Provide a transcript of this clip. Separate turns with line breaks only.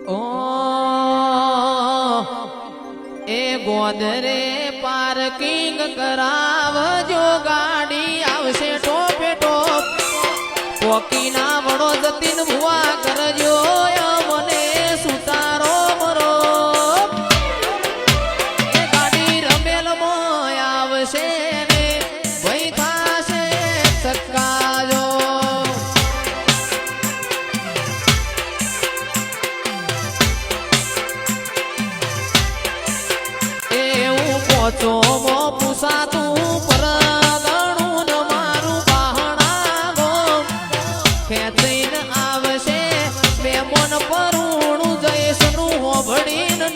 ઓ એ ગોદરે parking કરાવજો ગાડી આવશે ટોપે ટોપ પોકીના વડો જતીન ભુવા કરજો મને સુતારો મરો એ ગાડી રમેલ મોય આવશે ને ભઈ થાશે સક્કાજો પોચો મો પુસાતું પરગણું ન મારું બહાણા ગો ખેંચીને આવશે બે મન પરુણું જઈશનું હોભળીને